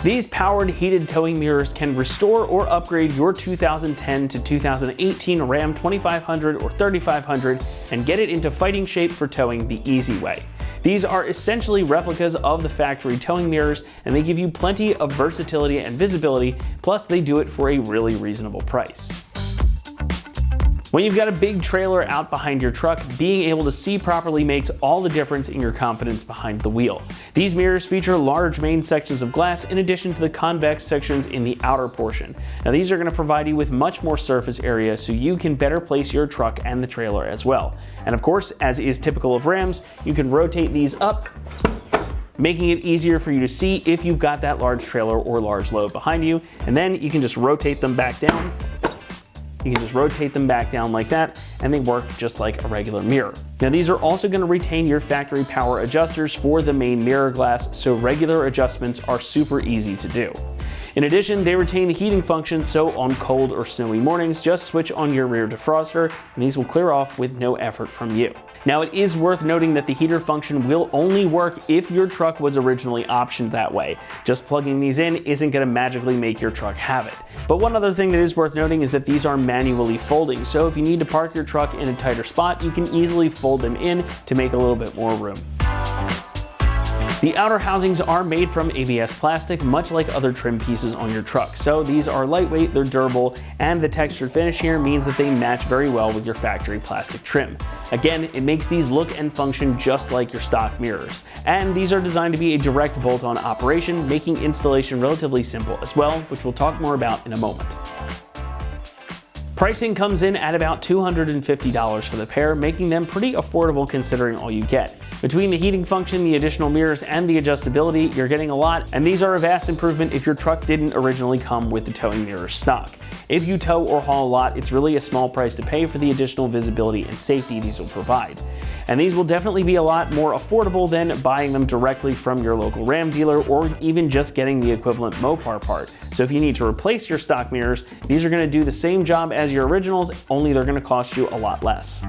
These powered heated towing mirrors can restore or upgrade your 2010 to 2018 Ram 2500 or 3500 and get it into fighting shape for towing the easy way. These are essentially replicas of the factory towing mirrors, and they give you plenty of versatility and visibility, plus they do it for a really reasonable price. When you've got a big trailer out behind your truck, being able to see properly makes all the difference in your confidence behind the wheel. These mirrors feature large main sections of glass in addition to the convex sections in the outer portion. Now these are going to provide you with much more surface area so you can better place your truck and the trailer as well. And of course, as is typical of Rams, you can rotate these up, making it easier for you to see if you've got that large trailer or large load behind you, and then you can just rotate them back down. You can just rotate them back down like that, and they work just like a regular mirror. Now these are also going to retain your factory power adjusters for the main mirror glass, so regular adjustments are super easy to do. In addition, they retain the heating function, so on cold or snowy mornings, just switch on your rear defroster and these will clear off with no effort from you. Now it is worth noting that the heater function will only work if your truck was originally optioned that way. Just plugging these in isn't going to magically make your truck have it. But one other thing that is worth noting is that these are manually folding, so if you need to park your truck in a tighter spot, you can easily fold them in to make a little bit more room. The outer housings are made from ABS plastic, much like other trim pieces on your truck. So these are lightweight, they're durable, and the textured finish here means that they match very well with your factory plastic trim. Again, it makes these look and function just like your stock mirrors. And these are designed to be a direct bolt-on operation, making installation relatively simple as well, which we'll talk more about in a moment. Pricing comes in at about $250 for the pair, making them pretty affordable considering all you get. Between the heating function, the additional mirrors, and the adjustability, you're getting a lot, and these are a vast improvement if your truck didn't originally come with the towing mirrors stock. If you tow or haul a lot, it's really a small price to pay for the additional visibility and safety these will provide. And these will definitely be a lot more affordable than buying them directly from your local Ram dealer or even just getting the equivalent Mopar part. So if you need to replace your stock mirrors, these are going to do the same job as your originals, only they're going to cost you a lot less.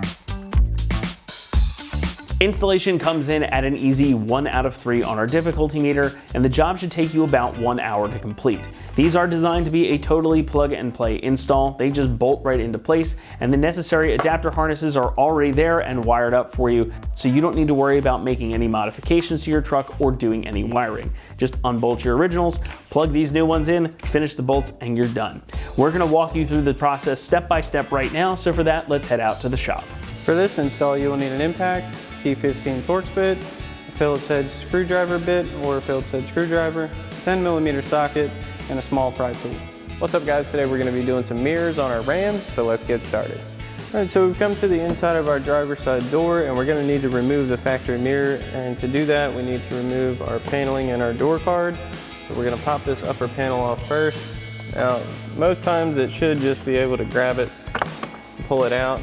Installation comes in at an easy 1 out of 3 on our difficulty meter, and the job should take you about 1 hour to complete. These are designed to be a totally plug and play install. They just bolt right into place, and the necessary adapter harnesses are already there and wired up for you, so you don't need to worry about making any modifications to your truck or doing any wiring. Just unbolt your originals, plug these new ones in, finish the bolts, and you're done. We're going to walk you through the process step by step right now, so for that, let's head out to the shop. For this install, you will need an impact, T15 Torx bit, a Phillips head screwdriver bit or a Phillips head screwdriver, 10mm socket, and a small pry tool. What's up guys, today we're going to be doing some mirrors on our Ram, so let's get started. Alright, so we've come to the inside of our driver's side door and we're going to need to remove the factory mirror, and to do that we need to remove our paneling and our door card. So we're going to pop this upper panel off first. Now most times it should just be able to grab it and pull it out.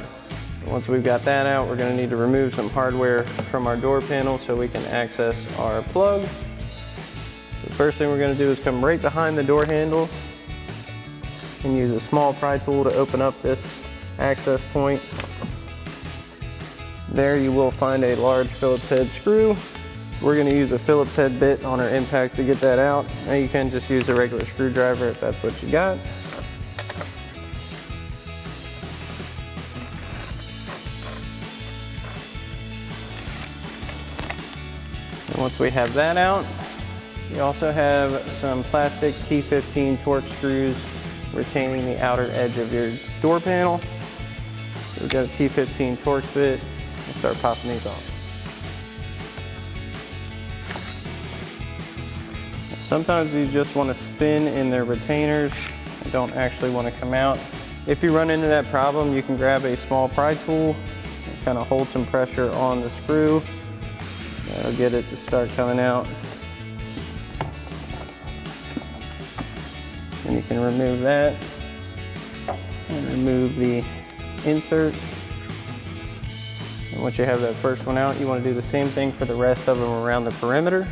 Once we've got that out, we're going to need to remove some hardware from our door panel so we can access our plug. The first thing we're going to do is come right behind the door handle and use a small pry tool to open up this access point. There you will find a large Phillips head screw. We're going to use a Phillips head bit on our impact to get that out. Now you can just use a regular screwdriver if that's what you got. Once we have that out, we also have some plastic T15 Torx screws retaining the outer edge of your door panel. So we've got a T15 Torx bit. We'll start popping these off. Sometimes you just want to spin in their retainers and don't actually want to come out. If you run into that problem, you can grab a small pry tool and kind of hold some pressure on the screw. That'll get it to start coming out. And you can remove that and remove the insert. And once you have that first one out, you want to do the same thing for the rest of them around the perimeter.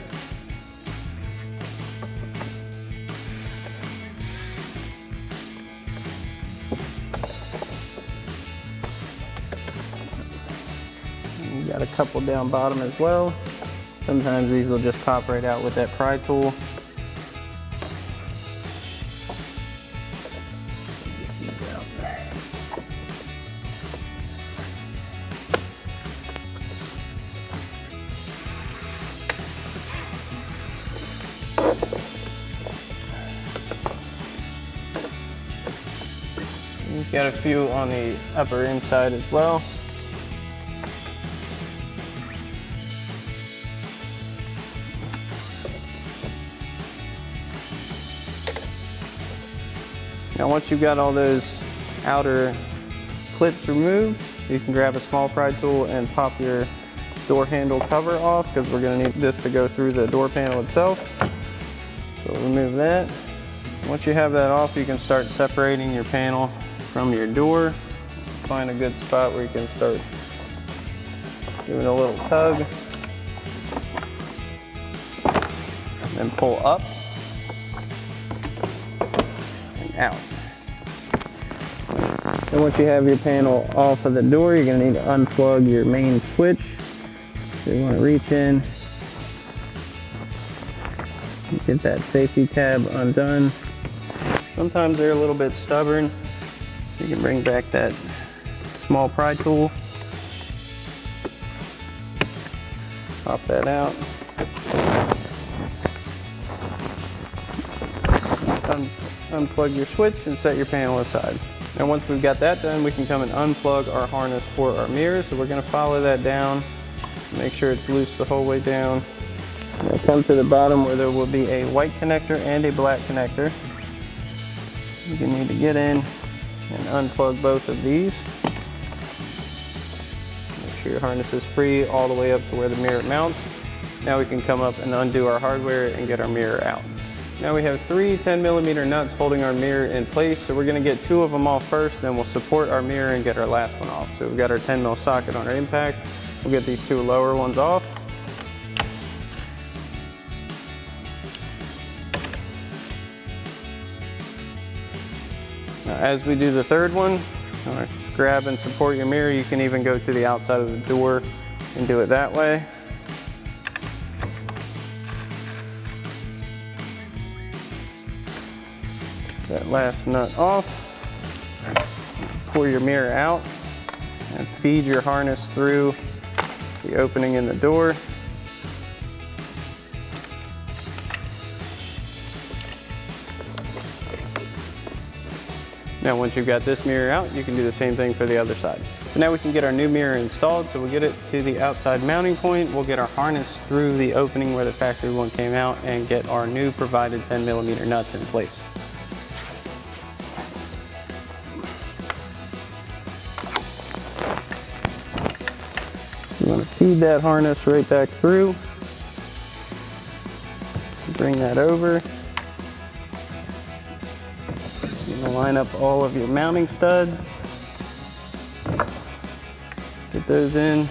You got a couple down bottom as well. Sometimes these will just pop right out with that pry tool. Got a few on the upper inside as well. Now once you've got all those outer clips removed, you can grab a small pry tool and pop your door handle cover off, because we're going to need this to go through the door panel itself. So we'll remove that. Once you have that off, you can start separating your panel from your door. Find a good spot where you can start giving a little tug. And then pull up and out. And once you have your panel off of the door, you're going to need to unplug your main switch. So you want to reach in, get that safety tab undone. Sometimes they're a little bit stubborn. You can bring back that small pry tool, pop that out, unplug your switch and set your panel aside. And once we've got that done, we can come and unplug our harness for our mirror. So we're going to follow that down, make sure it's loose the whole way down. We'll come to the bottom where there will be a white connector and a black connector. You need to get in and unplug both of these. Make sure your harness is free all the way up to where the mirror mounts. Now we can come up and undo our hardware and get our mirror out. Now we have 3 10mm nuts holding our mirror in place, so we're going to get 2 of them off first, then we'll support our mirror and get our last one off. So we've got our 10mm socket on our impact. We'll get these 2 lower ones off. Now, as we do the third one, grab and support your mirror. You can even go to the outside of the door and do it that way. That last nut off. Pull your mirror out and feed your harness through the opening in the door. Now once you've got this mirror out, you can do the same thing for the other side. So now we can get our new mirror installed. So we'll get it to the outside mounting point. We'll get our harness through the opening where the factory one came out and get our new provided 10mm nuts in place. You want to feed that harness right back through. Bring that over. You're going to line up all of your mounting studs. Get those in.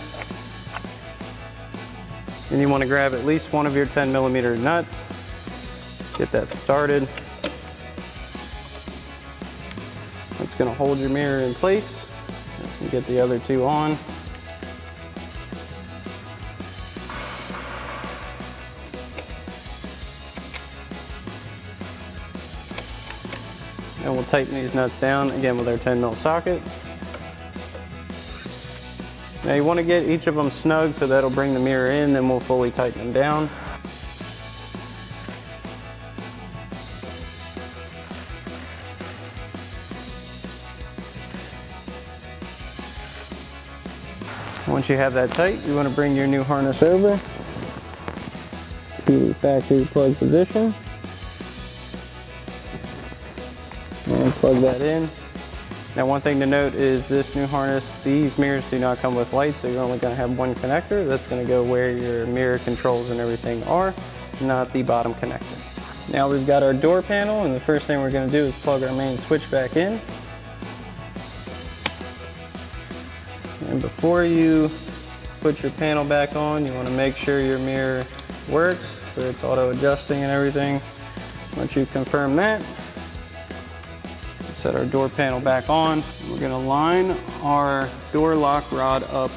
And you want to grab at least one of your 10mm nuts. Get that started. That's going to hold your mirror in place. And get the other 2 on. And we'll tighten these nuts down again with our 10mm socket. Now you want to get each of them snug so that'll bring the mirror in, then we'll fully tighten them down. Once you have that tight, you want to bring your new harness over to the factory plug position. And plug that in. Now one thing to note is this new harness, these mirrors do not come with lights, so you're only going to have one connector. That's going to go where your mirror controls and everything are, not the bottom connector. Now we've got our door panel, and the first thing we're going to do is plug our main switch back in. And before you put your panel back on, you want to make sure your mirror works, so it's auto adjusting and everything. Once you confirm that, set our door panel back on. We're going to line our door lock rod up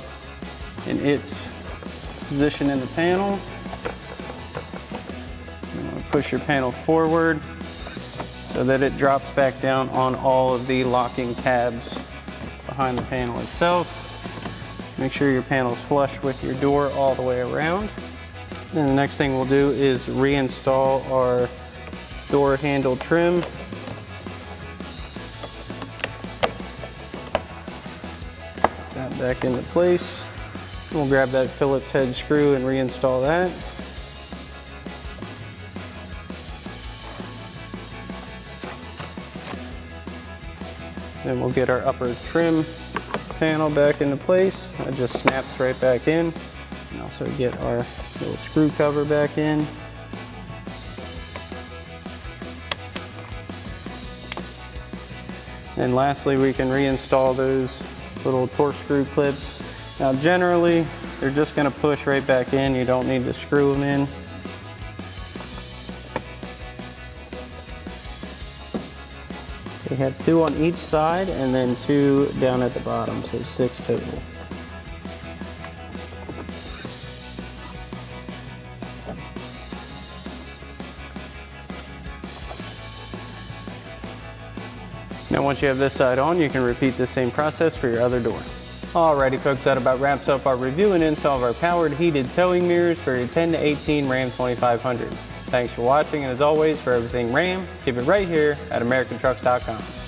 in its position in the panel. You want to push your panel forward so that it drops back down on all of the locking tabs behind the panel itself. Make sure your panel is flush with your door all the way around. Then the next thing we'll do is reinstall our door handle trim. Snap back into place. We'll grab that Phillips head screw and reinstall that. Then we'll get our upper trim panel back into place. That just snaps right back in. And also get our little screw cover back in. And lastly, we can reinstall those little Torx screw clips. Now generally, they're just going to push right back in. You don't need to screw them in. We have 2 on each side and then 2 down at the bottom, so 6 total. Now once you have this side on, you can repeat the same process for your other door. Alrighty folks, that about wraps up our review and install of our powered heated towing mirrors for your 10 to 18 Ram 2500. Thanks for watching, and as always, for everything Ram, keep it right here at AmericanTrucks.com.